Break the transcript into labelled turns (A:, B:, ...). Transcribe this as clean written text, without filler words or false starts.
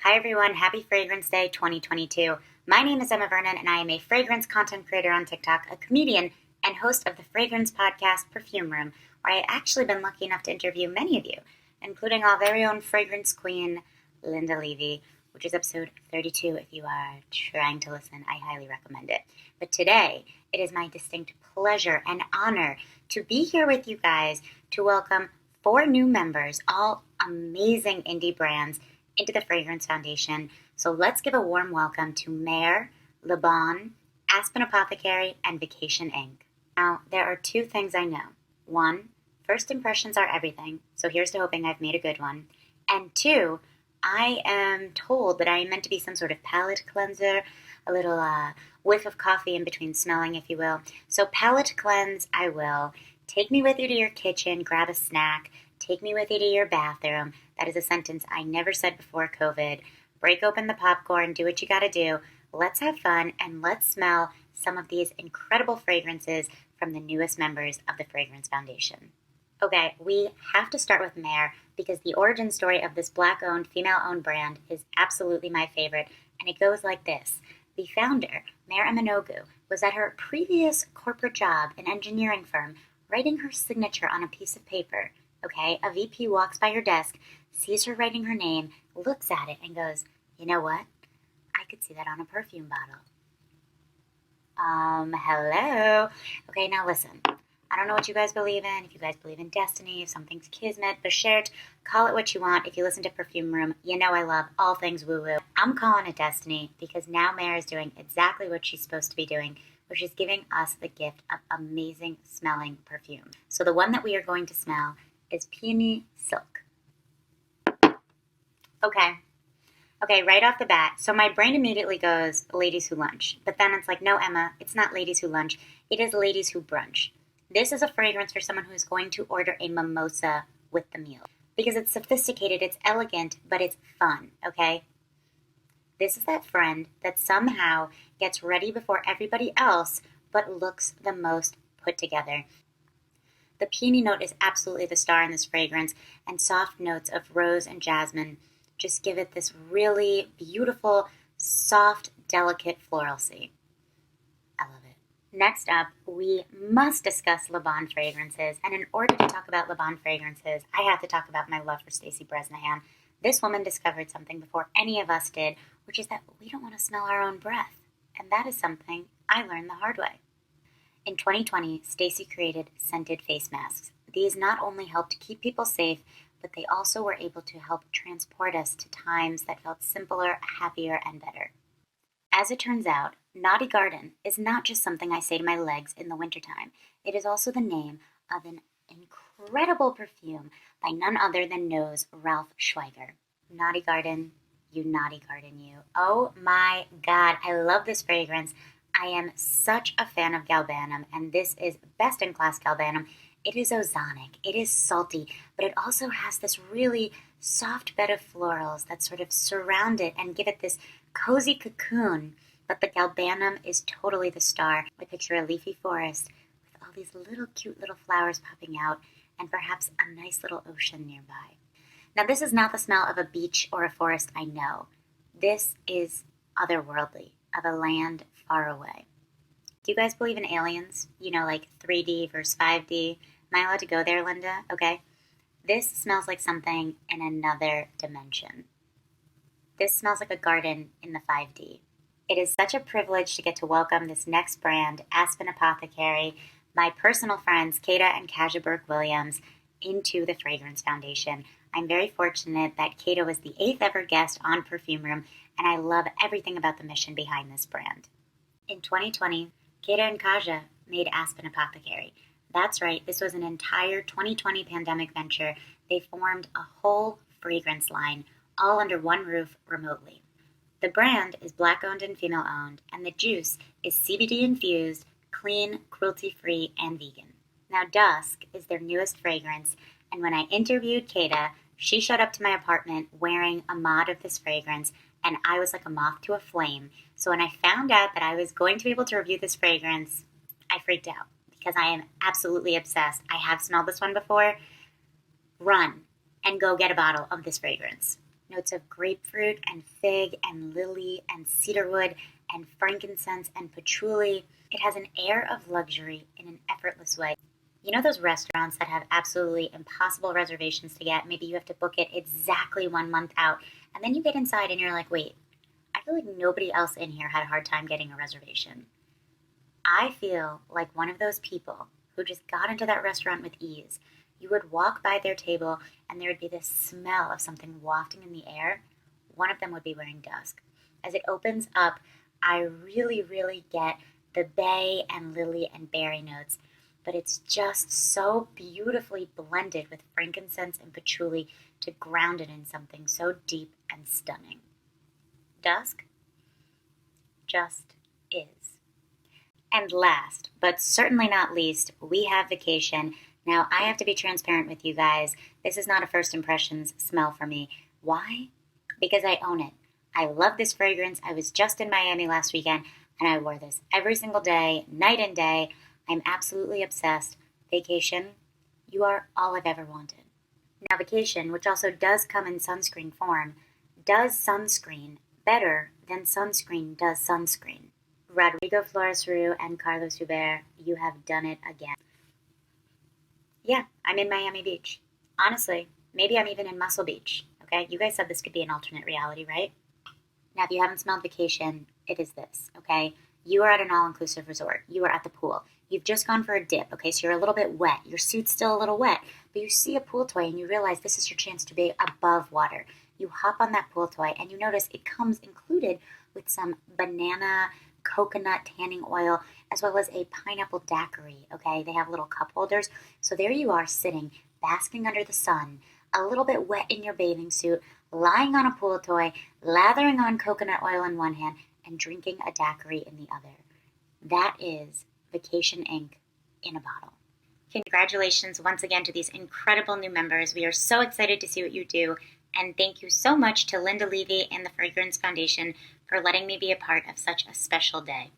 A: Hi everyone, happy Fragrance Day 2022. My name is Emma Vernon and I am a fragrance content creator on TikTok, a comedian, and host of the fragrance podcast Perfume, where I've actually been lucky enough to interview many of you, including our very own fragrance queen, Linda Levy, which is episode 32. If you are trying to listen, I highly recommend it. But today, it is my distinct pleasure and honor to be here with you guys to welcome 4 new members, all amazing indie brands, into the Fragrance Foundation. So let's give a warm welcome to MAIR, Laubahn, Aspen Apothecary, and Vacation Inc. Now, there are 2 things I know. 1, first impressions are everything, so here's to hoping I've made a good one. And 2, I am told that I am meant to be some sort of palate cleanser, a little whiff of coffee in between smelling, if you will. So palate cleanse, I will. Take me with you to your kitchen, grab a snack. Take me with you to your bathroom. That is a sentence I never said before COVID. Break open the popcorn, do what you gotta do. Let's have fun, and let's smell some of these incredible fragrances from the newest members of the Fragrance Foundation. Okay, we have to start with MAIR because the origin story of this Black-owned, female-owned brand is absolutely my favorite, and it goes like this. The founder, MAIR Eminogu, was at her previous corporate job, an engineering firm, writing her signature on a piece of paper. Okay, a VP walks by her desk, sees her writing her name, looks at it, and goes, "You know what? I could see that on a perfume bottle." Hello? Okay, now listen. I don't know what you guys believe in. If you guys believe in destiny, if something's kismet, bashert, call it what you want. If you listen to Perfume Room, you know I love all things woo-woo. I'm calling it destiny because now MAIR is doing exactly what she's supposed to be doing, which is giving us the gift of amazing smelling perfume. So the one that we are going to smell is Peony Silk. Okay, right off the bat. So my brain immediately goes, ladies who lunch. But then it's like, no, Emma, it's not ladies who lunch. It is ladies who brunch. This is a fragrance for someone who is going to order a mimosa with the meal. Because it's sophisticated, it's elegant, but it's fun, okay? This is that friend that somehow gets ready before everybody else, but looks the most put together. The peony note is absolutely the star in this fragrance, and soft notes of rose and jasmine just give it this really beautiful, soft, delicate floralcy. I love it. Next up, we must discuss Laubahn fragrances, and in order to talk about Laubahn fragrances, I have to talk about my love for Stacey Bresnahan. This woman discovered something before any of us did, which is that we don't want to smell our own breath, and that is something I learned the hard way. In 2020, Stacey created scented face masks. These not only helped keep people safe, but they also were able to help transport us to times that felt simpler, happier, and better. As it turns out, Naughty Garden is not just something I say to my legs in the wintertime. It is also the name of an incredible perfume by none other than Nose Ralph Schweiger. Naughty Garden, you naughty garden, you. Oh my God, I love this fragrance. I am such a fan of galbanum, and this is best-in-class galbanum. It is ozonic, it is salty, but it also has this really soft bed of florals that sort of surround it and give it this cozy cocoon, but the galbanum is totally the star. I picture a leafy forest with all these little cute little flowers popping out, and perhaps a nice little ocean nearby. Now, this is not the smell of a beach or a forest, I know. This is otherworldly, of a land far away. Do you guys believe in aliens? You know, like 3D versus 5D? Am I allowed to go there, Linda? Okay. This smells like something in another dimension. This smells like a garden in the 5D. It is such a privilege to get to welcome this next brand, Aspen Apothecary, my personal friends, Kata and Kaja Burke-Williams, into the Fragrance Foundation. I'm very fortunate that Kata was the 8th ever guest on Perfume Room, and I love everything about the mission behind this brand. In 2020, Kata and Kaja made Aspen Apothecary. That's right, this was an entire 2020 pandemic venture. They formed a whole fragrance line, all under one roof remotely. The brand is Black-owned and female-owned, and the juice is CBD-infused, clean, cruelty-free, and vegan. Now, Dusk is their newest fragrance, and when I interviewed Kata, she showed up to my apartment wearing a mod of this fragrance, and I was like a moth to a flame. So when I found out that I was going to be able to review this fragrance, I freaked out because I am absolutely obsessed. I have smelled this one before. Run and go get a bottle of this fragrance. Notes of grapefruit and fig and lily and cedarwood and frankincense and patchouli. It has an air of luxury in an effortless way. You know those restaurants that have absolutely impossible reservations to get? Maybe you have to book it exactly 1 month out, and then you get inside and you're like, wait, I feel like nobody else in here had a hard time getting a reservation. I feel like one of those people who just got into that restaurant with ease. You would walk by their table and there would be this smell of something wafting in the air. One of them would be wearing dusk. As it opens up, I really, really get the bay and lily and berry notes, but it's just so beautifully blended with frankincense and patchouli to ground it in something so deep and stunning. Dusk just is. And last, but certainly not least, we have Vacation. Now, I have to be transparent with you guys. This is not a first impressions smell for me. Why? Because I own it. I love this fragrance. I was just in Miami last weekend, and I wore this every single day, night and day. I'm absolutely obsessed. Vacation, you are all I've ever wanted. Now, Vacation, which also does come in sunscreen form, does sunscreen better than sunscreen does sunscreen. Rodrigo Flores Rue and Carlos Hubert, you have done it again. Yeah, I'm in Miami Beach. Honestly, maybe I'm even in Muscle Beach. Okay, you guys said this could be an alternate reality, right? Now, if you haven't smelled Vacation, it is this, okay? You are at an all-inclusive resort. You are at the pool. You've just gone for a dip, okay? So you're a little bit wet. Your suit's still a little wet. But you see a pool toy and you realize this is your chance to be above water. You hop on that pool toy and you notice it comes included with some banana coconut tanning oil, as well as a pineapple daiquiri, okay? They have little cup holders. So there you are sitting, basking under the sun, a little bit wet in your bathing suit, lying on a pool toy, lathering on coconut oil in one hand, and drinking a daiquiri in the other. That is Vacation Inc. in a bottle. Congratulations once again to these incredible new members. We are so excited to see what you do. And thank you so much to Linda Levy and the Fragrance Foundation for letting me be a part of such a special day.